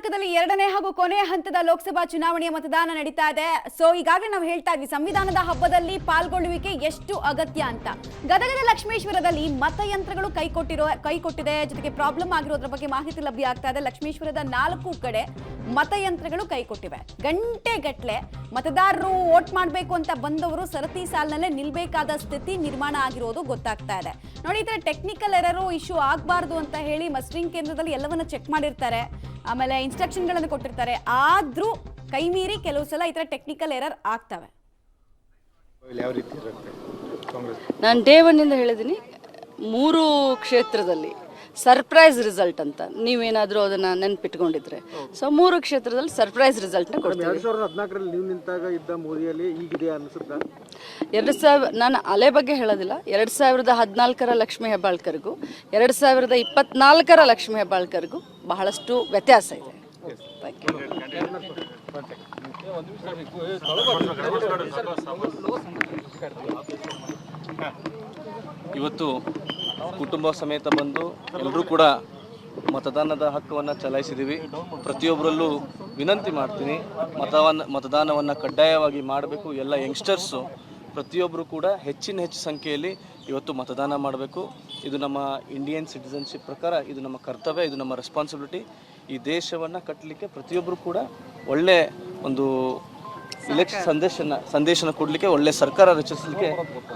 ಕರ್ನಾಟಕದಲ್ಲಿ ಎರಡನೇ ಹಾಗೂ ಕೊನೆಯ ಹಂತದ ಲೋಕಸಭಾ ಚುನಾವಣೆಯ ಮತದಾನ ನಡೀತಾ ಇದೆ. ಸೊ ಈಗಾಗಲೇ ನಾವು ಹೇಳ್ತಾ ಇದ್ವಿ ಸಂವಿಧಾನದ ಹಬ್ಬದಲ್ಲಿ ಪಾಲ್ಗೊಳ್ಳುವಿಕೆ ಎಷ್ಟು ಅಗತ್ಯ ಅಂತ. ಗದಗದ ಲಕ್ಷ್ಮೇಶ್ವರದಲ್ಲಿ ಮತಯಂತ್ರಗಳು ಕೈಕೊಟ್ಟಿದೆ, ಜೊತೆಗೆ ಪ್ರಾಬ್ಲಮ್ ಆಗಿರೋದ್ರ ಬಗ್ಗೆ ಮಾಹಿತಿ ಲಭ್ಯ ಆಗ್ತಾ ಇದೆ. ಲಕ್ಷ್ಮೇಶ್ವರದ 4 ಕಡೆ ಮತಯಂತ್ರಗಳು ಕೈಕೊಟ್ಟಿವೆ. ಗಂಟೆಗಟ್ಟಲೆ ಮತದಾರರು ವೋಟ್ ಮಾಡಬೇಕು ಅಂತ ಬಂದವರು ಸರತಿ ಸಾಲಿನಲ್ಲೇ ನಿಲ್ಬೇಕಾದ ಸ್ಥಿತಿ ನಿರ್ಮಾಣ ಆಗಿರೋದು ಗೊತ್ತಾಗ್ತಾ ಇದೆ. ನೋಡಿ, ಈ ತರ ಟೆಕ್ನಿಕಲ್ ಎರರ್ ಇಶ್ಯೂ ಆಗಬಾರ್ದು ಅಂತ ಹೇಳಿ ಮಸ್ಟರಿಂಗ್ ಕೇಂದ್ರದಲ್ಲಿ ಎಲ್ಲವನ್ನ ಚೆಕ್ ಮಾಡಿರ್ತಾರೆ, ಆಮೇಲೆ ಇನ್ಸ್ಟ್ರಕ್ಷನ್ಗಳನ್ನು ಕೊಟ್ಟಿರ್ತಾರೆ. ಆದ್ರೂ ಕೈ ಮೀರಿ ಕೆಲವು ಸಲ ಈ ತರ ಟೆಕ್ನಿಕಲ್ ಎರರ್ ಆಗ್ತವೆ. ನಾನು ಡೇ 1 ಇಂದ ಹೇಳಿದ್ದೀನಿ, 3 ಕ್ಷೇತ್ರದಲ್ಲಿ ಸರ್ಪ್ರೈಸ್ ರಿಸಲ್ಟ್ ಅಂತ ನೀವೇನಾದರೂ ಅದನ್ನ ನೆನಪಿಟ್ಕೊಂಡಿದ್ರೆ, ಸೊ 3 ಕ್ಷೇತ್ರದಲ್ಲಿ ಸರ್ಪ್ರೈಸ್ ರಿಸಲ್ಟ್ನ ಕೊಡ್ತೀವಿ. 2014ರಲ್ಲಿ ನೀವು ನಿಂತಾಗ ಇದ್ದ ಮೋದಿಯಲ್ಲಿ ಈಗಿದೆ ಅನಿಸುತ್ತಾ? 2000 ನಾನು ಅಲೆ ಬಗ್ಗೆ ಹೇಳೋದಿಲ್ಲ. 2014ರ ಲಕ್ಷ್ಮೀ ಹೆಬ್ಬಾಳ್ಕರ್ಗೂ 2024ರ ಲಕ್ಷ್ಮೀ ಹೆಬ್ಬಾಳ್ಕರ್ಗೂ ಬಹಳಷ್ಟು ವ್ಯತ್ಯಾಸ ಇದೆ. ಇವತ್ತು ಕುಟುಂಬ ಸಮೇತ ಬಂದು ಎಲ್ಲರೂ ಕೂಡ ಮತದಾನದ ಹಕ್ಕನ್ನು ಚಲಾಯಿಸಿದ್ದೀವಿ. ಪ್ರತಿಯೊಬ್ಬರಲ್ಲೂ ವಿನಂತಿ ಮಾಡ್ತೀನಿ, ಮತದಾನವನ್ನು ಕಡ್ಡಾಯವಾಗಿ ಮಾಡಬೇಕು. ಎಲ್ಲ ಯಂಗ್ಸ್ಟರ್ಸು ಪ್ರತಿಯೊಬ್ಬರು ಕೂಡ ಹೆಚ್ಚಿನ ಸಂಖ್ಯೆಯಲ್ಲಿ ಇವತ್ತು ಮತದಾನ ಮಾಡಬೇಕು. ಇದು ನಮ್ಮ ಇಂಡಿಯನ್ ಸಿಟಿಸನ್ಶಿಪ್ ಪ್ರಕಾರ ಇದು ನಮ್ಮ ಕರ್ತವ್ಯ, ಇದು ನಮ್ಮ ರೆಸ್ಪಾನ್ಸಿಬಿಲಿಟಿ. ಈ ದೇಶವನ್ನು ಕಟ್ಟಲಿಕ್ಕೆ ಪ್ರತಿಯೊಬ್ಬರು ಕೂಡ ಒಳ್ಳೆ ಒಂದು ಸಂದೇಶನ ಕೊಡಲಿಕ್ಕೆ, ಒಳ್ಳೆ ಸರ್ಕಾರ ರಚಿಸಲಿಕ್ಕೆ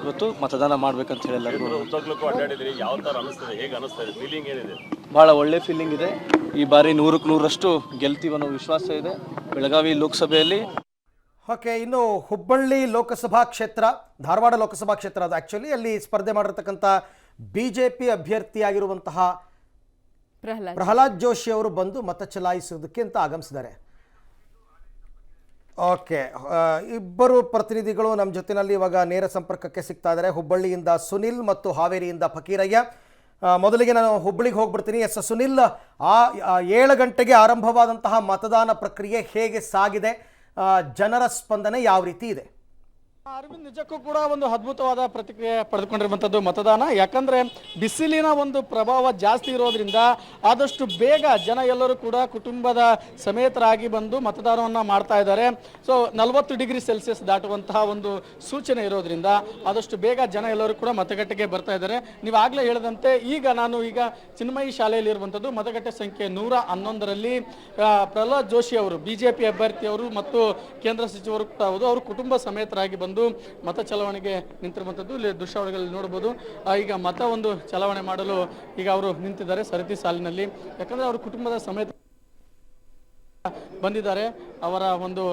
ಇವತ್ತು ಮತದಾನ ಮಾಡ್ಬೇಕಂತ ಹೇಳಿ ಎಲ್ಲರಿಗೂ ಭಾಳ ಒಳ್ಳೆ ಫೀಲಿಂಗ್ ಇದೆ. ಈ ಬಾರಿ 100ಕ್ಕೆ 100ರಷ್ಟು ಗೆಲ್ತೀವಿ ಅನ್ನೋ ವಿಶ್ವಾಸ ಇದೆ ಬೆಳಗಾವಿ ಲೋಕಸಭೆಯಲ್ಲಿ. ಓಕೆ, ಇನ್ನು ಹುಬ್ಬಳ್ಳಿ ಲೋಕಸಭಾ ಕ್ಷೇತ್ರ, ಧಾರವಾಡ ಲೋಕಸಭಾ ಕ್ಷೇತ್ರ ಅದು ಆ್ಯಕ್ಚುಲಿ ಅಲ್ಲಿ ಸ್ಪರ್ಧೆ ಮಾಡಿರ್ತಕ್ಕಂಥ BJP ಅಭ್ಯರ್ಥಿಯಾಗಿರುವಂತಹ ಪ್ರಹ್ಲಾದ್ ಜೋಶಿ ಅವರು ಬಂದು ಮತ ಚಲಾಯಿಸೋದಕ್ಕೆ ಅಂತ ಆಗಮಿಸಿದ್ದಾರೆ. ಓಕೆ, ಇಬ್ಬರು ಪ್ರತಿನಿಧಿಗಳು ನಮ್ಮ ಜೊತೆಯಲ್ಲಿ ಇವಾಗ ನೇರ ಸಂಪರ್ಕಕ್ಕೆ ಸಿಗ್ತಾ ಇದ್ದಾರೆ. ಹುಬ್ಬಳ್ಳಿಯಿಂದ ಸುನಿಲ್ ಮತ್ತು ಹಾವೇರಿಯಿಂದ ಫಕೀರಯ್ಯ. ಮೊದಲಿಗೆ ನಾನು ಹುಬ್ಬಳ್ಳಿಗೆ ಹೋಗ್ಬಿಡ್ತೀನಿ. ಎಸ್ ಸುನಿಲ್, 7 ಗಂಟೆಗೆ ಆರಂಭವಾದಂತಹ ಮತದಾನ ಪ್ರಕ್ರಿಯೆ ಹೇಗೆ ಸಾಗಿದೆ? ಜನರ ಸ್ಪಂದನೆ ಯಾವ ರೀತಿ ಇದೆ? ಅರವಿಂದ್, ನಿಜಕ್ಕೂ ಕೂಡ ಒಂದು ಅದ್ಭುತವಾದ ಪ್ರತಿಕ್ರಿಯೆ ಪಡೆದುಕೊಂಡಿರುವಂಥದ್ದು ಮತದಾನ. ಯಾಕಂದರೆ ಬಿಸಿಲಿನ ಒಂದು ಪ್ರಭಾವ ಜಾಸ್ತಿ ಇರೋದ್ರಿಂದ ಆದಷ್ಟು ಬೇಗ ಜನ ಎಲ್ಲರೂ ಕೂಡ ಕುಟುಂಬದ ಸಮೇತರಾಗಿ ಬಂದು ಮತದಾನವನ್ನು ಮಾಡ್ತಾ ಇದ್ದಾರೆ. ಸೊ 40 ಡಿಗ್ರಿ ಸೆಲ್ಸಿಯಸ್ ದಾಟುವಂತಹ ಒಂದು ಸೂಚನೆ ಇರೋದ್ರಿಂದ ಆದಷ್ಟು ಬೇಗ ಜನ ಎಲ್ಲರೂ ಕೂಡ ಮತಗಟ್ಟೆಗೆ ಬರ್ತಾ ಇದ್ದಾರೆ. ನೀವು ಆಗಲೇ ಹೇಳಿದಂತೆ ನಾನು ಈಗ ಚಿನ್ಮಯಿ ಶಾಲೆಯಲ್ಲಿರುವಂಥದ್ದು ಮತಗಟ್ಟೆ ಸಂಖ್ಯೆ 111ರಲ್ಲಿ ಪ್ರಹ್ಲಾದ್ ಜೋಶಿ ಅವರು BJP ಅಭ್ಯರ್ಥಿಯವರು ಮತ್ತು ಕೇಂದ್ರ ಸಚಿವರು ಕೂಡ ಹೌದು, ಅವರು ಕುಟುಂಬ ಸಮೇತರಾಗಿ ಬಂದು ಮತ ಚಲಾವಣೆಗೆ ನಿಂತಿರುವಂಥದ್ದು. ಇಲ್ಲಿ ದೃಶ್ಯಾವಳಿಗಳಲ್ಲಿ ನೋಡಬಹುದು. ಈಗ ಮತ ಒಂದು ಚಲಾವಣೆ ಮಾಡಲು ಈಗ ಅವರು ನಿಂತಿದ್ದಾರೆ ಸರತಿ ಸಾಲಿನಲ್ಲಿ. ಯಾಕಂದ್ರೆ ಅವರು ಕುಟುಂಬದ ಸಮೇತ ಬಂದಿದ್ದಾರೆ. ಅವರ ಒಂದು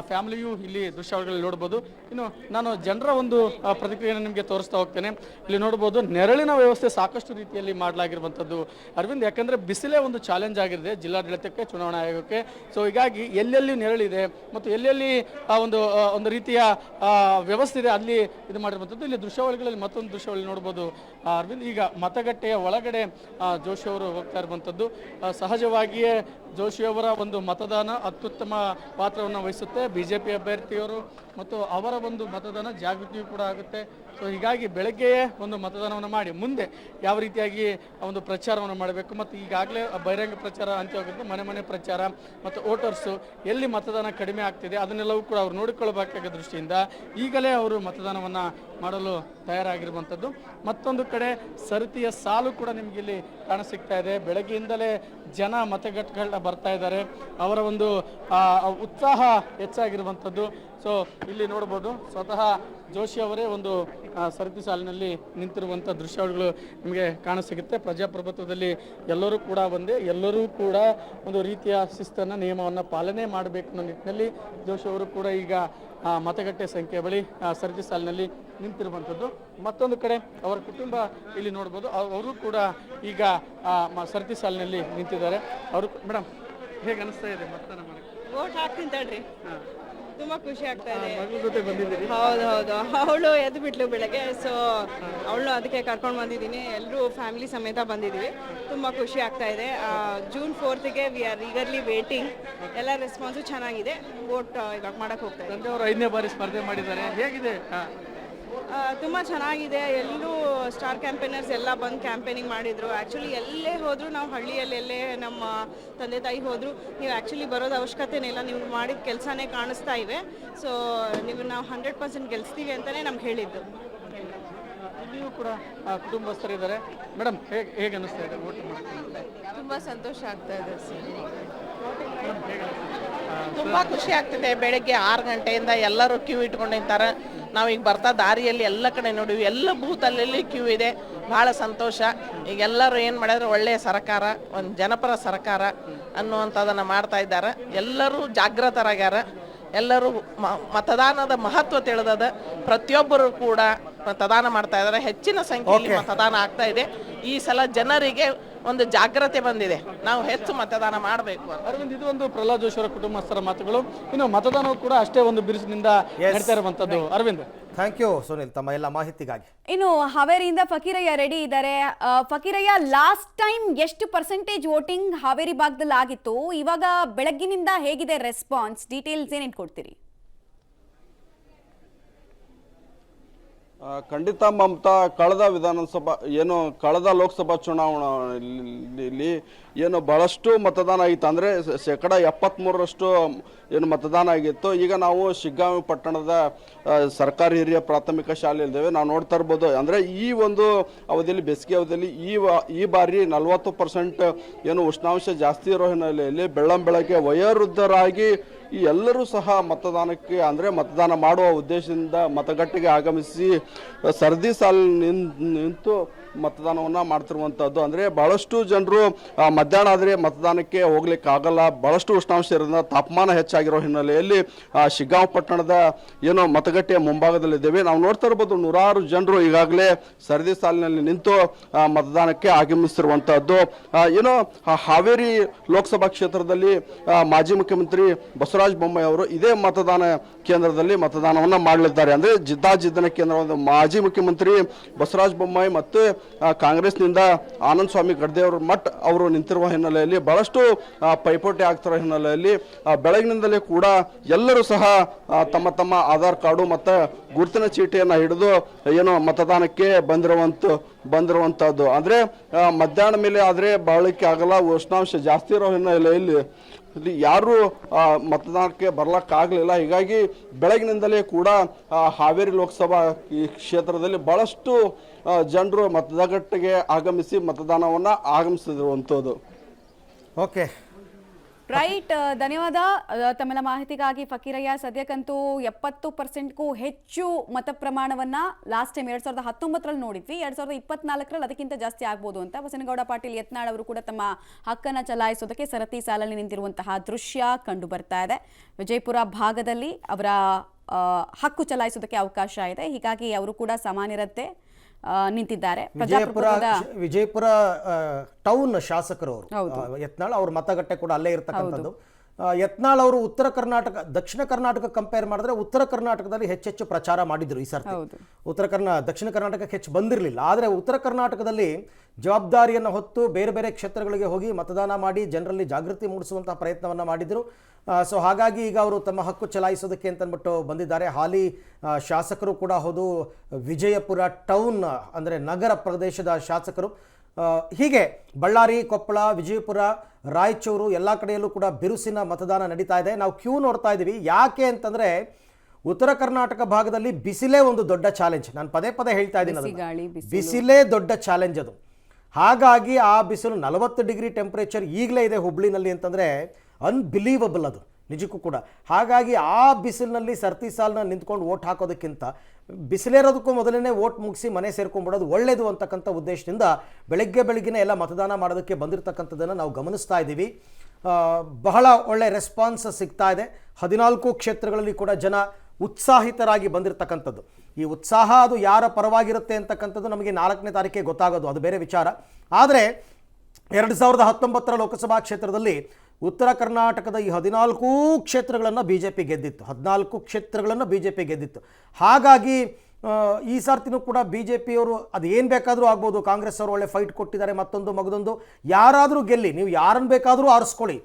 ಫ್ಯಾಮಿಲಿಯು ಇಲ್ಲಿ ದೃಶ್ಯಾವಳಿಗಳಲ್ಲಿ ನೋಡ್ಬೋದು. ಇನ್ನು ನಾನು ಜನರ ಒಂದು ಪ್ರತಿಕ್ರಿಯೆಯನ್ನು ನಿಮಗೆ ತೋರಿಸ್ತಾ ಹೋಗ್ತೇನೆ. ಇಲ್ಲಿ ನೋಡ್ಬೋದು, ನೆರಳಿನ ವ್ಯವಸ್ಥೆ ಸಾಕಷ್ಟು ರೀತಿಯಲ್ಲಿ ಮಾಡಲಾಗಿರುವಂಥದ್ದು ಅರವಿಂದ್. ಯಾಕಂದರೆ ಬಿಸಿಲೇ ಒಂದು ಚಾಲೆಂಜ್ ಆಗಿದೆ ಜಿಲ್ಲಾಡಳಿತಕ್ಕೆ, ಚುನಾವಣಾ ಆಯೋಗಕ್ಕೆ. ಸೊ ಹೀಗಾಗಿ ಎಲ್ಲೆಲ್ಲಿ ನೆರಳಿದೆ ಮತ್ತು ಎಲ್ಲೆಲ್ಲಿ ಒಂದು ರೀತಿಯ ವ್ಯವಸ್ಥೆ ಇದೆ ಅಲ್ಲಿ ಇದು ಮಾಡಿರುವಂಥದ್ದು. ಇಲ್ಲಿ ದೃಶ್ಯಾವಳಿಗಳಲ್ಲಿ ಮತ್ತೊಂದು ದೃಶ್ಯಾವಳಿ ನೋಡ್ಬೋದು ಅರವಿಂದ್. ಈಗ ಮತಗಟ್ಟೆಯ ಒಳಗಡೆ ಜೋಶಿ ಅವರು ಹೋಗ್ತಾ ಇರುವಂಥದ್ದು. ಸಹಜವಾಗಿಯೇ ಜೋಶಿಯವರ ಒಂದು ಮತದಾನ ಅತ್ಯುತ್ತಮ ಪಾತ್ರವನ್ನು ವಹಿಸುತ್ತೆ. BJP ಅಭ್ಯರ್ಥಿಯವರು ಮತ್ತು ಅವರ ಒಂದು ಮತದಾನ ಜಾಗೃತಿಯೂ ಕೂಡ ಆಗುತ್ತೆ. ಸೊ ಹೀಗಾಗಿ ಬೆಳಗ್ಗೆಯೇ ಒಂದು ಮತದಾನವನ್ನು ಮಾಡಿ ಮುಂದೆ ಯಾವ ರೀತಿಯಾಗಿ ಒಂದು ಪ್ರಚಾರವನ್ನು ಮಾಡಬೇಕು ಮತ್ತು ಈಗಾಗಲೇ ಬಹಿರಂಗ ಪ್ರಚಾರ ಅಂತ್ಯವಾಗುತ್ತೆ. ಮನೆ ಪ್ರಚಾರ ಮತ್ತು ವೋಟರ್ಸು ಎಲ್ಲಿ ಮತದಾನ ಕಡಿಮೆ ಆಗ್ತಿದೆ ಅದನ್ನೆಲ್ಲವೂ ಕೂಡ ಅವರು ನೋಡಿಕೊಳ್ಳಬೇಕಾದ ದೃಷ್ಟಿಯಿಂದ ಈಗಲೇ ಅವರು ಮತದಾನವನ್ನು ಮಾಡಲು ತಯಾರಾಗಿರುವಂಥದ್ದು. ಮತ್ತೊಂದು ಕಡೆ ಸರತಿಯ ಸಾಲು ಕೂಡ ನಿಮಗೆ ಇಲ್ಲಿ ಕಾಣಸಿಗ್ತಾ ಇದೆ. ಬೆಳಗ್ಗೆಯಿಂದಲೇ ಜನ ಮತಗಟ್ಟೆಗಳನ್ನ ಬರ್ತಾ ಇದ್ದಾರೆ. ಅವರ ಒಂದು ಉತ್ಸಾಹ ಹೆಚ್ಚಾಗಿರುವಂಥದ್ದು. ಸೊ ಇಲ್ಲಿ ನೋಡ್ಬೋದು, ಸ್ವತಃ ಜೋಶಿ ಅವರೇ ಒಂದು ಸರತಿ ಸಾಲಿನಲ್ಲಿ ನಿಂತಿರುವಂಥ ದೃಶ್ಯಾವಳಿಗಳು ನಿಮಗೆ ಕಾಣಸಿಗುತ್ತೆ. ಪ್ರಜಾಪ್ರಭುತ್ವದಲ್ಲಿ ಎಲ್ಲರೂ ಕೂಡ ಬಂದೆ, ಎಲ್ಲರೂ ಕೂಡ ಒಂದು ರೀತಿಯ ಶಿಸ್ತನ್ನು, ನಿಯಮವನ್ನು ಪಾಲನೆ ಮಾಡಬೇಕು ಅನ್ನೋ ನಿಟ್ಟಿನಲ್ಲಿ ಜೋಶಿ ಅವರು ಕೂಡ ಈಗ ಮತಗಟ್ಟೆ ಸಂಖ್ಯೆ ಬಳಿ ಸರತಿ ಸಾಲಿನಲ್ಲಿ ನಿಂತಿರುವಂಥದ್ದು. ಮತ್ತೊಂದು ಕಡೆ ಅವರ ಕುಟುಂಬ ಇಲ್ಲಿ ನೋಡ್ಬೋದು, ಅವರು ಕೂಡ ಈಗ ಸರತಿ ಸಾಲಿನಲ್ಲಿ ನಿಂತಿದ್ದಾರೆ. ಅವರು ಮೇಡಮ್, ಹೇಗೆ ಅನಿಸ್ತಾ ಇದೆ ಮತದಾನ ಮಾಡಕ್ಕೆ? ವೋಟ್ ಹಾಕ್ತೀನಿ ತಡ್ರಿ, ತುಂಬಾ ಖುಷಿ ಆಗ್ತಾ ಇದೆ. ಮಗಳ ಜೊತೆ ಬಂದಿದ್ದೀರಿ? ಹೌದು, ಅವಳು ಎದ್ದು ಬಿಟ್ಲು ಬೆಳಗ್ಗೆ. ಸೊ ಅವಳು ಅದಕ್ಕೆ ಕರ್ಕೊಂಡು ಬಂದಿದ್ದೀನಿ. ಎಲ್ಲರೂ ಫ್ಯಾಮಿಲಿ ಸಮೇತ ಬಂದಿದ್ದೀವಿ. ತುಂಬ ಖುಷಿ ಆಗ್ತಾ ಇದೆ. June 4ಗೆ ವಿ ಆರ್ ಈಗರ್ಲಿ ವೇಟಿಂಗ್. ಎಲ್ಲ ರೆಸ್ಪಾನ್ಸು ಚೆನ್ನಾಗಿದೆ. ವೋಟ್ ಇವಾಗ ಮಾಡಕ್ಕೆ ಹೋಗ್ತಾ ಇದೆ. ತಂದೆ ಅವರು 5ನೇ ಬಾರಿ ಸ್ಪರ್ಧೆ ಮಾಡಿದ್ದಾರೆ. ಹೇಗಿದೆ? ತುಂಬ ಚೆನ್ನಾಗಿದೆ. ಎಲ್ಲರೂ ಸ್ಟಾರ್ ಕ್ಯಾಂಪೇನರ್ಸ್ ಎಲ್ಲ ಬಂದು ಕ್ಯಾಂಪೇನಿಂಗ್ ಮಾಡಿದರು. ಆ್ಯಕ್ಚುಲಿ ಎಲ್ಲೇ ಹೋದರೂ ನಾವು ಹಳ್ಳಿಯಲ್ಲಿ ಎಲ್ಲೇ ನಮ್ಮ ತಂದೆ ತಾಯಿ ಹೋದರೂ ನೀವು ಆ್ಯಕ್ಚುಲಿ ಬರೋದು ಅವಶ್ಯಕತೆನೇ ಇಲ್ಲ, ನೀವು ಮಾಡಿದ ಕೆಲಸನೇ ಕಾಣಿಸ್ತಾ ಇವೆ. ಸೊ ನಾವು 100% ಗೆಲ್ಲಿಸ್ತೀವಿ ಅಂತಲೇ ನಮ್ಗೆ ಹೇಳಿದ್ದು. ಇಲ್ಲಿಯೂ ಕೂಡ ಕುಟುಂಬಸ್ಥರಿದ್ದಾರೆ. ಮೇಡಮ್ ಹೇಗೆ ಅನ್ನಿಸ್ತಾ ಇದೆ ವೋಟ್ ಮಾಡೋಕ್ಕೆ? ತುಂಬ ಸಂತೋಷ ಆಗ್ತಾ ಇದೆ ಸರ್. ತುಂಬ ಖುಷಿ ಆಗ್ತಿದೆ. ಬೆಳಗ್ಗೆ 6 ಗಂಟೆಯಿಂದ ಎಲ್ಲರೂ ಕ್ಯೂ ಇಟ್ಕೊಂಡು ನಿಂತಾರೆ. ನಾವೀಗ ಬರ್ತಾ ದಾರಿಯಲ್ಲಿ ಎಲ್ಲ ಕಡೆ ನೋಡಿವಿ, ಎಲ್ಲ ಬೂತಲ್ಲಿ ಕ್ಯೂ ಇದೆ. ಭಾಳ ಸಂತೋಷ. ಈಗ ಎಲ್ಲರೂ ಏನು ಮಾಡಿದ್ರೆ ಒಳ್ಳೆಯ ಸರ್ಕಾರ, ಒಂದು ಜನಪರ ಸರ್ಕಾರ ಅನ್ನುವಂಥದ್ದನ್ನು ಮಾಡ್ತಾ ಇದ್ದಾರೆ. ಎಲ್ಲರೂ ಜಾಗೃತರಾಗ್ಯಾರ. ಎಲ್ಲರೂ ಮತದಾನದ ಮಹತ್ವ ತಿಳಿದದ. ಪ್ರತಿಯೊಬ್ಬರು ಕೂಡ ಮತದಾನ ಮಾಡ್ತಾ ಇದ್ದಾರೆ. ಹೆಚ್ಚಿನ ಸಂಖ್ಯೆಯಲ್ಲಿ ಮತದಾನ ಆಗ್ತಾ ಇದೆ. ಈ ಸಲ ಜನರಿಗೆ ಒಂದು ಜಾಗ್ರತೆ ಬಂದಿದೆ, ನಾವು ಹೆಚ್ಚು ಮತದಾನ ಮಾಡಬೇಕು. ಅರವಿಂದ್, ಇದು ಒಂದು ಪ್ರಹ್ಲಾದ್ ಜೋಶಿ ಅವರ ಕುಟುಂಬಸ್ಥರ ಮಾತುಗಳು. ಇನ್ನು ಮತದಾನವು ಕೂಡ ಅಷ್ಟೇ ಒಂದು ಬಿರುಸಿನಿಂದ ನಡೀತಾ ಇರುವಂತದ್ದು. ಅರವಿಂದ್, ಥ್ಯಾಂಕ್ ಯು ಸುನಿಲ್ ತಮ್ಮ ಎಲ್ಲ ಮಾಹಿತಿಗಾಗಿ. ಇನ್ನು ಹಾವೇರಿಯಿಂದ ಫಕೀರಯ್ಯ ರೆಡಿ ಇದ್ದಾರೆ. ಫಕೀರಯ್ಯ, ಲಾಸ್ಟ್ ಟೈಮ್ ಎಷ್ಟು ಪರ್ಸೆಂಟೇಜ್ ವೋಟಿಂಗ್ ಹಾವೇರಿ ಭಾಗದಲ್ಲಿ ಆಗಿತ್ತು? ಇವಾಗ ಬೆಳಗ್ಗಿನಿಂದ ಹೇಗಿದೆ ರೆಸ್ಪಾನ್ಸ್? ಡೀಟೇಲ್ಸ್ ಏನೇನು ಕೊಡ್ತೀರಿ? ಖಂಡಿತ ಮಮತಾ, ಕಳೆದ ಲೋಕಸಭಾ ಚುನಾವಣೆಯಲ್ಲಿ ಏನು ಬಹಳಷ್ಟು ಮತದಾನ ಆಗಿತ್ತು. ಅಂದರೆ 73% ಏನು ಮತದಾನ ಆಗಿತ್ತು. ಈಗ ನಾವು ಶಿಗ್ಗಾಂವಿ ಪಟ್ಟಣದ ಸರ್ಕಾರಿ ಹಿರಿಯ ಪ್ರಾಥಮಿಕ ಶಾಲೆಯಲ್ಲಿದ್ದೇವೆ. ನಾವು ನೋಡ್ತಾ ಇರ್ಬೋದು, ಅಂದರೆ ಈ ಒಂದು ಅವಧಿಯಲ್ಲಿ, ಬೇಸಿಗೆ ಅವಧಿಯಲ್ಲಿ ಈ ಬಾರಿ 40% ಏನು ಉಷ್ಣಾಂಶ ಜಾಸ್ತಿ ಇರೋ ಹಿನ್ನೆಲೆಯಲ್ಲಿ ಬೆಳ್ಳಂಬೆಳಗ್ಗೆ ವಯೋವೃದ್ಧರಾಗಿ ಈ ಎಲ್ಲರೂ ಸಹ ಮತದಾನಕ್ಕೆ, ಅಂದರೆ ಮತದಾನ ಮಾಡುವ ಉದ್ದೇಶದಿಂದ ಮತಗಟ್ಟೆಗೆ ಆಗಮಿಸಿ ಸರದಿ ಸಾಲಿನಲ್ಲಿ ನಿಂತು ಮತದಾನವನ್ನು ಮಾಡ್ತಿರುವಂಥದ್ದು. ಅಂದರೆ ಭಾಳಷ್ಟು ಜನರು ಮಧ್ಯಾಹ್ನ ಆದರೆ ಮತದಾನಕ್ಕೆ ಹೋಗ್ಲಿಕ್ಕೆ ಆಗಲ್ಲ, ಭಾಳಷ್ಟು ಉಷ್ಣಾಂಶ ಇರೋದ್ರಿಂದ ತಾಪಮಾನ ಹೆಚ್ಚಾಗಿರೋ ಹಿನ್ನೆಲೆಯಲ್ಲಿ ಶಿಗ್ಗಾಂವ್ ಪಟ್ಟಣದ ಏನು ಮತಗಟ್ಟೆಯ ಮುಂಭಾಗದಲ್ಲಿದ್ದೇವೆ. ನಾವು ನೋಡ್ತಾ ಇರ್ಬೋದು, ನೂರಾರು ಜನರು ಈಗಾಗಲೇ ಸರದಿ ಸಾಲಿನಲ್ಲಿ ನಿಂತು ಮತದಾನಕ್ಕೆ ಆಗಮಿಸಿರುವಂಥದ್ದು. ಏನು ಹಾವೇರಿ ಲೋಕಸಭಾ ಕ್ಷೇತ್ರದಲ್ಲಿ ಮಾಜಿ ಮುಖ್ಯಮಂತ್ರಿ ಬಸವರಾಜ ಬೊಮ್ಮಾಯಿ ಅವರು ಇದೇ ಮತದಾನ ಕೇಂದ್ರದಲ್ಲಿ ಮತದಾನವನ್ನು ಮಾಡಲಿದ್ದಾರೆ. ಅಂದರೆ ಜಿದ್ದಾಜಿದ್ದನ ಕೇಂದ್ರವಾದ ಮಾಜಿ ಮುಖ್ಯಮಂತ್ರಿ ಬಸವರಾಜ ಬೊಮ್ಮಾಯಿ ಮತ್ತು ಕಾಂಗ್ರೆಸ್ನಿಂದ ಆನಂದ್ ಸ್ವಾಮಿ ಗಡ್ದೇವ್ರ ಮಠ್ ಅವರು ನಿಂತಿರುವ ಹಿನ್ನೆಲೆಯಲ್ಲಿ ಬಹಳಷ್ಟು ಪೈಪೋಟಿ ಆಗ್ತಿರೋ ಹಿನ್ನೆಲೆಯಲ್ಲಿ ಬೆಳಗಿನಿಂದಲೇ ಕೂಡ ಎಲ್ಲರೂ ಸಹ ತಮ್ಮ ತಮ್ಮ ಆಧಾರ್ ಕಾರ್ಡು ಮತ್ತು ಗುರುತಿನ ಚೀಟಿಯನ್ನು ಹಿಡಿದು ಏನು ಮತದಾನಕ್ಕೆ ಬಂದಿರುವಂಥದ್ದು. ಅಂದರೆ ಮಧ್ಯಾಹ್ನ ಮೇಲೆ ಆದರೆ ಬಾಳಲಿಕ್ಕೆ ಆಗಲ್ಲ, ಉಷ್ಣಾಂಶ ಜಾಸ್ತಿ ಇರೋ ಹಿನ್ನೆಲೆಯಲ್ಲಿ ಯಾರು ಮತದಾನಕ್ಕೆ ಬರ್ಲಿಕ್ಕಾಗಲಿಲ್ಲ. ಹೀಗಾಗಿ ಬೆಳಗಿನಿಂದಲೇ ಕೂಡ ಹಾವೇರಿ ಲೋಕಸಭಾ ಕ್ಷೇತ್ರದಲ್ಲಿ ಬಹಳಷ್ಟು ಜನರು ಮತಗಟ್ಟೆಗೆ ಆಗಮಿಸಿ ಆಗಮಿಸಿರುವಂಥದ್ದು. ಓಕೆ, ರೈಟ್, ಧನ್ಯವಾದ ತಮ್ಮೆಲ್ಲ ಮಾಹಿತಿಗಾಗಿ ಫಕೀರಯ್ಯ. ಸದ್ಯಕ್ಕಂತೂ 70%ಗೂ ಹೆಚ್ಚು ಮತ ಪ್ರಮಾಣವನ್ನ ಲಾಸ್ಟ್ ಟೈಮ್ 2019ರಲ್ಲಿ ನೋಡಿದ್ವಿ. 2024ರಲ್ಲಿ ಅದಕ್ಕಿಂತ ಜಾಸ್ತಿ ಆಗ್ಬೋದು ಅಂತ ಬಸನಗೌಡ ಪಾಟೀಲ್ ಯತ್ನಾಳ್ ಅವರು ಕೂಡ ತಮ್ಮ ಹಕ್ಕನ್ನು ಚಲಾಯಿಸೋದಕ್ಕೆ ಸರತಿ ಸಾಲಲ್ಲಿ ನಿಂತಿರುವಂತಹ ದೃಶ್ಯ ಕಂಡು ಬರ್ತಾ ಇದೆ. ವಿಜಯಪುರ ಭಾಗದಲ್ಲಿ ಅವರ ಹಕ್ಕು ಚಲಾಯಿಸೋದಕ್ಕೆ ಅವಕಾಶ ಇದೆ. ಹೀಗಾಗಿ ಅವರು ಕೂಡ ಸಾಮಾನ್ಯರಂತೆ ನಿಂತಿದ್ದಾರೆ. ವಿಜಯಪುರ ಟೌನ್ ಶಾಸಕರು ಅವರು ಯತ್ನಾಳ್ ಅವ್ರ ಮತಗಟ್ಟೆ ಕೂಡ ಅಲ್ಲೇ ಇರ್ತಕ್ಕಂಥದ್ದು. ಯತ್ನಾಳ್ ಅವರು ದಕ್ಷಿಣ ಕರ್ನಾಟಕ ಕಂಪೇರ್ ಮಾಡಿದ್ರೆ ಉತ್ತರ ಕರ್ನಾಟಕದಲ್ಲಿ ಹೆಚ್ಚೆಚ್ಚು ಪ್ರಚಾರ ಮಾಡಿದ್ರು ಈ ಸರ್ತಿ. ದಕ್ಷಿಣ ಕರ್ನಾಟಕಕ್ಕೆ ಹೆಚ್ಚು ಬಂದಿರಲಿಲ್ಲ. ಆದರೆ ಉತ್ತರ ಕರ್ನಾಟಕದಲ್ಲಿ ಜವಾಬ್ದಾರಿಯನ್ನು ಹೊತ್ತು ಬೇರೆ ಬೇರೆ ಕ್ಷೇತ್ರಗಳಿಗೆ ಹೋಗಿ ಮತದಾನ ಮಾಡಿ ಜನರಲ್ಲಿ ಜಾಗೃತಿ ಮೂಡಿಸುವಂತಹ ಪ್ರಯತ್ನವನ್ನು ಮಾಡಿದರು. ಸೊ ಹಾಗಾಗಿ ಈಗ ಅವರು ತಮ್ಮ ಹಕ್ಕು ಚಲಾಯಿಸೋದಕ್ಕೆ ಅಂತಂದ್ಬಿಟ್ಟು ಬಂದಿದ್ದಾರೆ. ಹಾಲಿ ಶಾಸಕರು ಕೂಡ ಹೌದು, ವಿಜಯಪುರ ಟೌನ್ ಅಂದರೆ ನಗರ ಪ್ರದೇಶದ ಶಾಸಕರು. ಹೀಗೆ ಬಳ್ಳಾರಿ, ಕೊಪ್ಪಳ, ವಿಜಯಪುರ, ರಾಯಚೂರು ಎಲ್ಲ ಕಡೆಯಲ್ಲೂ ಕೂಡ ಬಿರುಸಿನ ಮತದಾನ ನಡೀತಾ ಇದೆ. ನಾವು ಕ್ಯೂ ನೋಡ್ತಾ ಇದ್ದೀವಿ. ಯಾಕೆ ಅಂತಂದರೆ ಉತ್ತರ ಕರ್ನಾಟಕ ಭಾಗದಲ್ಲಿ ಬಿಸಿಲೇ ಒಂದು ದೊಡ್ಡ ಚಾಲೆಂಜ್. ನಾನು ಪದೇ ಪದೇ ಹೇಳ್ತಾ ಇದ್ದೀನಿ, ಬಿಸಿಲೇ ದೊಡ್ಡ ಚಾಲೆಂಜ್ ಅದು. ಹಾಗಾಗಿ ಆ ಬಿಸಿಲು 40 ಡಿಗ್ರಿ ಟೆಂಪ್ರೇಚರ್ ಈಗಲೇ ಇದೆ ಹುಬ್ಳಿನಲ್ಲಿ ಅಂತಂದರೆ ಅನ್ಬಿಲೀವಬಲ್ ಅದು ನಿಜಕ್ಕೂ ಕೂಡ. ಹಾಗಾಗಿ ಆ ಬಿಸಿಲಿನಲ್ಲಿ ಸರತಿ ಸಾಲನ್ನ ನಿಂತ್ಕೊಂಡು ವೋಟ್ ಹಾಕೋದಕ್ಕಿಂತ ಬಿಸಿಲೇರೋದಕ್ಕೂ ಮೊದಲೇ ವೋಟ್ ಮುಗಿಸಿ ಮನೆ ಸೇರ್ಕೊಂಡ್ಬಿಡೋದು ಒಳ್ಳೆಯದು ಅಂತಕ್ಕಂಥ ಉದ್ದೇಶದಿಂದ ಬೆಳಗ್ಗೆನೇ ಎಲ್ಲ ಮತದಾನ ಮಾಡೋದಕ್ಕೆ ಬಂದಿರತಕ್ಕಂಥದ್ದನ್ನು ನಾವು ಗಮನಿಸ್ತಾ ಇದ್ದೀವಿ. ಬಹಳ ಒಳ್ಳೆ ರೆಸ್ಪಾನ್ಸ್ ಸಿಗ್ತಾ ಇದೆ. 14 ಕ್ಷೇತ್ರಗಳಲ್ಲಿ ಕೂಡ ಜನ ಉತ್ಸಾಹಿತರಾಗಿ ಬಂದಿರತಕ್ಕಂಥದ್ದು. ಈ ಉತ್ಸಾಹ ಅದು ಯಾರ ಪರವಾಗಿರುತ್ತೆ ಅಂತಕ್ಕಂಥದ್ದು ನಮಗೆ 4ನೇ ತಾರೀಕಿಗೆ ಗೊತ್ತಾಗೋದು, ಅದು ಬೇರೆ ವಿಚಾರ. ಆದರೆ 2019ರ ಲೋಕಸಭಾ ಕ್ಷೇತ್ರದಲ್ಲಿ ಉತ್ತರ ಕರ್ನಾಟಕದ ಈ 14 ಕ್ಷೇತ್ರಗಳನ್ನು BJP ಗೆದ್ದಿತ್ತು. 14 ಕ್ಷೇತ್ರಗಳನ್ನು BJP ಗೆದ್ದಿತ್ತು. ಹಾಗಾಗಿ ಈ ಸರ್ತಿನೂ ಕೂಡ BJPಯವರು ಅದು ಏನು ಬೇಕಾದರೂ ಆಗ್ಬೋದು. ಕಾಂಗ್ರೆಸ್ ಅವರು ಒಳ್ಳೆ ಫೈಟ್ ಕೊಟ್ಟಿದ್ದಾರೆ, ಮತ್ತೊಂದು ಮಗದೊಂದು. ಯಾರಾದರೂ ಗೆಲ್ಲಿ, ನೀವು ಯಾರನ್ನು ಬೇಕಾದರೂ ಆರಿಸ್ಕೊಳ್ಳಿ,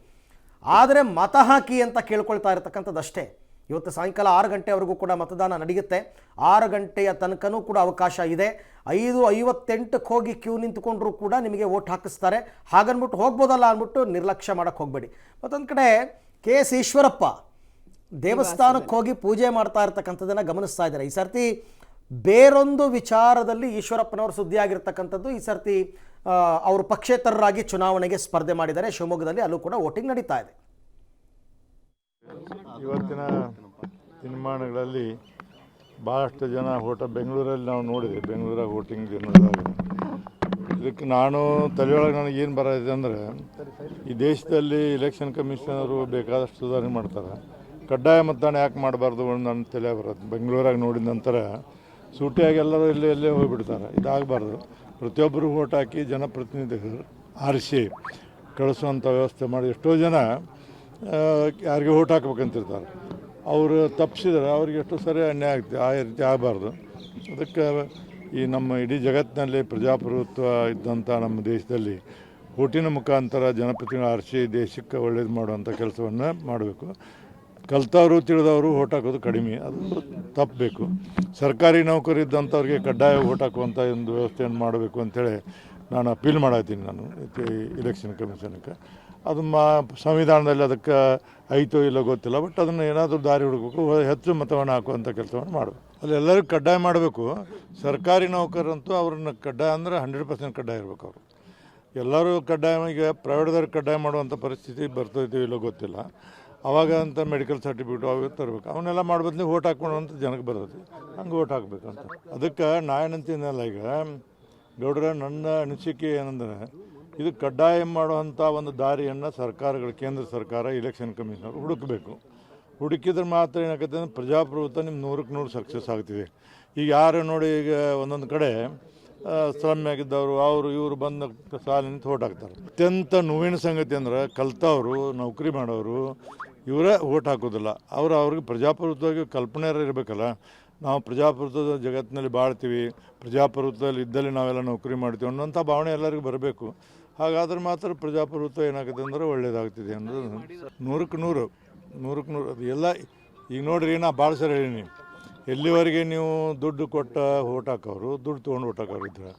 ಆದರೆ ಮತ ಹಾಕಿ ಅಂತ ಕೇಳ್ಕೊಳ್ತಾ ಇರತಕ್ಕಂಥದ್ದು ಅಷ್ಟೇ. ಇವತ್ತು ಸಾಯಂಕಾಲ 6 ಗಂಟೆವರೆಗೂ ಕೂಡ ಮತದಾನ ನಡೆಯುತ್ತೆ. 6 ಗಂಟೆಯ ತನಕನೂ ಕೂಡ ಅವಕಾಶ ಇದೆ. 5:58ಕ್ಕೆ ಹೋಗಿ ಕ್ಯೂ ನಿಂತ್ಕೊಂಡ್ರೂ ಕೂಡ ನಿಮಗೆ ವೋಟ್ ಹಾಕಿಸ್ತಾರೆ. ಹಾಗನ್ಬಿಟ್ಟು ಹೋಗ್ಬೋದಲ್ಲ ಅಂದ್ಬಿಟ್ಟು ನಿರ್ಲಕ್ಷ್ಯ ಮಾಡೋಕ್ಕೆ ಹೋಗಬೇಡಿ. ಮತ್ತೊಂದು ಕಡೆ KS ಈಶ್ವರಪ್ಪ ದೇವಸ್ಥಾನಕ್ಕೆ ಹೋಗಿ ಪೂಜೆ ಮಾಡ್ತಾ ಇರ್ತಕ್ಕಂಥದ್ದನ್ನು ಗಮನಿಸ್ತಾ ಇದ್ದಾರೆ. ಈ ಸರ್ತಿ ಬೇರೊಂದು ವಿಚಾರದಲ್ಲಿ ಈಶ್ವರಪ್ಪನವರು ಸುದ್ದಿ ಆಗಿರ್ತಕ್ಕಂಥದ್ದು. ಈ ಸರ್ತಿ ಅವರು ಪಕ್ಷೇತರರಾಗಿ ಚುನಾವಣೆಗೆ ಸ್ಪರ್ಧೆ ಮಾಡಿದ್ದಾರೆ ಶಿವಮೊಗ್ಗದಲ್ಲಿ. ಅಲ್ಲೂ ಕೂಡ ವೋಟಿಂಗ್ ನಡೀತಾ ಇದೆ. ಇವತ್ತಿನ ದಿನಮಾನಗಳಲ್ಲಿ ಭಾಳಷ್ಟು ಜನ ಬೆಂಗಳೂರಲ್ಲಿ ನಾವು ನೋಡಿದೆ, ಬೆಂಗಳೂರಾಗ ವೋಟಿಂಗ್ ನಡೆದಾಗ ಇದಕ್ಕೆ ನಾನು ತಲೆಯೊಳಗೆ ನನಗೆ ಏನು ಬರೋದಿದೆ ಅಂದರೆ, ಈ ದೇಶದಲ್ಲಿ ಇಲೆಕ್ಷನ್ ಕಮಿಷನರು ಬೇಕಾದಷ್ಟು ಸುಧಾರಣೆ ಮಾಡ್ತಾರೆ, ಕಡ್ಡಾಯ ಮತದಾನ ಯಾಕೆ ಮಾಡಬಾರ್ದು ಅಂತ ನನ್ನ ತಲೆ ಬರೋದು. ಬೆಂಗಳೂರಾಗ ನೋಡಿದ ನಂತರ ಸೂಟಿಯಾಗಿ ಎಲ್ಲರೂ ಎಲ್ಲೇ ಹೋಗಿಬಿಡ್ತಾರೆ. ಇದಾಗಬಾರ್ದು. ಪ್ರತಿಯೊಬ್ಬರು ವೋಟ್ ಹಾಕಿ ಜನಪ್ರತಿನಿಧಿಗಳು ಆರಿಸಿ ಕಳಿಸುವಂಥ ವ್ಯವಸ್ಥೆ ಮಾಡಿ. ಎಷ್ಟೋ ಜನ ಯಾರಿಗೆ ವೋಟ್ ಹಾಕ್ಬೇಕಂತಿರ್ತಾರೆ, ಅವರು ತಪ್ಪಿಸಿದ್ರೆ ಅವ್ರಿಗೆ ಎಷ್ಟು ಸರಿ ಅನ್ಯಾಯ ಆಗ್ತದೆ. ಆ ರೀತಿ ಆಗಬಾರ್ದು. ಅದಕ್ಕೆ ಈ ನಮ್ಮ ಇಡೀ ಜಗತ್ತಿನಲ್ಲಿ ಪ್ರಜಾಪ್ರಭುತ್ವ ಇದ್ದಂಥ ನಮ್ಮ ದೇಶದಲ್ಲಿ ವೋಟಿನ ಮುಖಾಂತರ ಜನಪ್ರತಿನಿಧಿಗಳು ಆರಿಸಿ ದೇಶಕ್ಕೆ ಒಳ್ಳೇದು ಮಾಡುವಂಥ ಕೆಲಸವನ್ನು ಮಾಡಬೇಕು. ಕಲ್ತವರು ತಿಳಿದವರು ವೋಟ್ ಹಾಕೋದು ಕಡಿಮೆ, ಅದು ತಪ್ಪಬೇಕು. ಸರ್ಕಾರಿ ನೌಕರಿ ಇದ್ದಂಥವ್ರಿಗೆ ಕಡ್ಡಾಯ ವೋಟ್ ಹಾಕುವಂಥ ಒಂದು ವ್ಯವಸ್ಥೆಯನ್ನು ಮಾಡಬೇಕು ಅಂಥೇಳಿ ನಾನು ಅಪೀಲ್ ಮಾಡತ್ತೀನಿ ನಾನು ಇಲೆಕ್ಷನ್ ಕಮಿಷನ್ಗೆ. ಅದು ಸಂವಿಧಾನದಲ್ಲಿ ಅದಕ್ಕೆ ಐತೋ ಇಲ್ಲೋ ಗೊತ್ತಿಲ್ಲ, ಬಟ್ ಅದನ್ನು ಏನಾದರೂ ದಾರಿ ಹುಡುಕಬೇಕು, ಹೆಚ್ಚು ಮತವನ್ನು ಹಾಕುವಂಥ ಕೆಲಸವನ್ನು ಮಾಡಬೇಕು. ಅಲ್ಲಿ ಎಲ್ಲರಿಗೂ ಕಡ್ಡಾಯ ಮಾಡಬೇಕು. ಸರ್ಕಾರಿ ನೌಕರಂತೂ ಅವ್ರನ್ನ ಕಡ್ಡಾಯ ಅಂದರೆ 100% ಕಡ್ಡಾಯ ಇರಬೇಕು. ಅವರು ಎಲ್ಲರೂ ಕಡ್ಡಾಯ, ಈಗ ಪ್ರೈವೇಟ್ದವ್ರಿಗೆ ಕಡ್ಡಾಯ ಮಾಡುವಂಥ ಪರಿಸ್ಥಿತಿ ಬರ್ತೈತೆ ಇಲ್ಲೋ ಗೊತ್ತಿಲ್ಲ. ಅವಾಗ ಅಂತ ಮೆಡಿಕಲ್ ಸರ್ಟಿಫಿಕೇಟ್ ಅವಾಗ ತರಬೇಕು. ಅವನ್ನೆಲ್ಲ ಮಾಡ್ಬದ್ಲಿ ವೋಟ್ ಹಾಕ್ಕೊಳ್ಳುವಂಥ ಜನಕ್ಕೆ ಬರ್ತೈತಿ, ಹಂಗೆ ವೋಟ್ ಹಾಕ್ಬೇಕಂತ. ಅದಕ್ಕೆ ನಾ ಏನಂತೀನಲ್ಲ, ಈಗ ಗೌಡ್ರ ನನ್ನ ಅನಿಸಿಕೆ ಏನಂದರೆ, ಇದು ಕಡ್ಡಾಯ ಮಾಡುವಂಥ ಒಂದು ದಾರಿಯನ್ನು ಸರ್ಕಾರಗಳು, ಕೇಂದ್ರ ಸರ್ಕಾರ, ಇಲೆಕ್ಷನ್ ಕಮಿಷನರ್ ಹುಡುಕಬೇಕು. ಹುಡುಕಿದ್ರೆ ಮಾತ್ರ ಏನಾಗುತ್ತೆ ಅಂದರೆ ಪ್ರಜಾಪ್ರಭುತ್ವ ನಿಮ್ಮ 100ಕ್ಕೆ 100 ಸಕ್ಸಸ್ ಆಗ್ತಿದೆ. ಈಗ ಯಾರು ನೋಡಿ, ಈಗ ಒಂದೊಂದು ಕಡೆ ಶ್ರಮ್ಯಾಗಿದ್ದವರು ಅವರು ಇವರು ಬಂದು ಸಾಲಿನ ನಿಂತು ವೋಟ್ ಹಾಕ್ತಾರೆ. ಅತ್ಯಂತ ನೋವಿನ ಸಂಗತಿ ಅಂದ್ರೆ, ಕಲ್ತವರು, ನೌಕರಿ ಮಾಡೋರು ಇವರೇ ವೋಟ್ ಹಾಕೋದಿಲ್ಲ. ಅವ್ರಿಗೆ ಪ್ರಜಾಪ್ರಭುತ್ವಕ್ಕೆ ಕಲ್ಪನೆ ಇರಬೇಕಲ್ಲ. ನಾವು ಪ್ರಜಾಪ್ರಭುತ್ವದ ಜಗತ್ತಿನಲ್ಲಿ ಬಾಳ್ತೀವಿ, ಪ್ರಜಾಪ್ರಭುತ್ವದಲ್ಲಿ ಇದ್ದಲ್ಲಿ ನಾವೆಲ್ಲ ನೌಕರಿ ಮಾಡ್ತೀವಿ ಅನ್ನೋಂಥ ಭಾವನೆ ಎಲ್ಲರಿಗೂ ಬರಬೇಕು. ಹಾಗಾದ್ರೆ ಮಾತ್ರ ಪ್ರಜಾಪ್ರಭುತ್ವ ಏನಾಗುತ್ತೆ ಅಂದರೆ ಒಳ್ಳೇದಾಗ್ತಿದೆ ಅನ್ನೋದು 100ಕ್ಕೆ 100 ಅದು ಎಲ್ಲ. ಈಗ ನೋಡಿರಿ, ನಾ ಭಾಳ ಸರಿ ಹೇಳೀನಿ, ಎಲ್ಲಿವರೆಗೆ ನೀವು ದುಡ್ಡು ಕೊಟ್ಟ ವೋಟ್ ಹಾಕೋರು, ದುಡ್ಡು ತೊಗೊಂಡು ವೋಟ್ ಹಾಕೋರು ಇದ್ರೆ.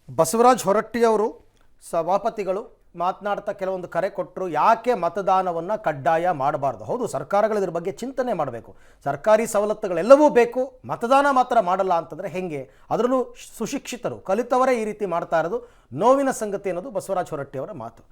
ಬಸವರಾಜ ಹೊರಟ್ಟಿಯವರು ಸಭಾಪತಿಗಳು ಮಾತನಾಡ್ತಾ ಕೆಲವೊಂದು ಕರೆ ಕೊಟ್ಟರು. ಯಾಕೆ ಮತದಾನವನ್ನು ಕಡ್ಡಾಯ ಮಾಡಬಾರ್ದು? ಹೌದು, ಸರ್ಕಾರಗಳು ಇದ್ರ ಬಗ್ಗೆ ಚಿಂತನೆ ಮಾಡಬೇಕು. ಸರ್ಕಾರಿ ಸವಲತ್ತುಗಳೆಲ್ಲವೂ ಬೇಕು, ಮತದಾನ ಮಾತ್ರ ಮಾಡಲ್ಲ ಅಂತಂದರೆ ಹೆಂಗೆ? ಅದರಲ್ಲೂ ಸುಶಿಕ್ಷಿತರು, ಕಲಿತವರೇ ಈ ರೀತಿ ಮಾಡ್ತಾ ಇರೋದು ನೋವಿನ ಸಂಗತಿ ಅನ್ನೋದು ಬಸವರಾಜ ಹೊರಟ್ಟಿಯವರ ಮಾತು.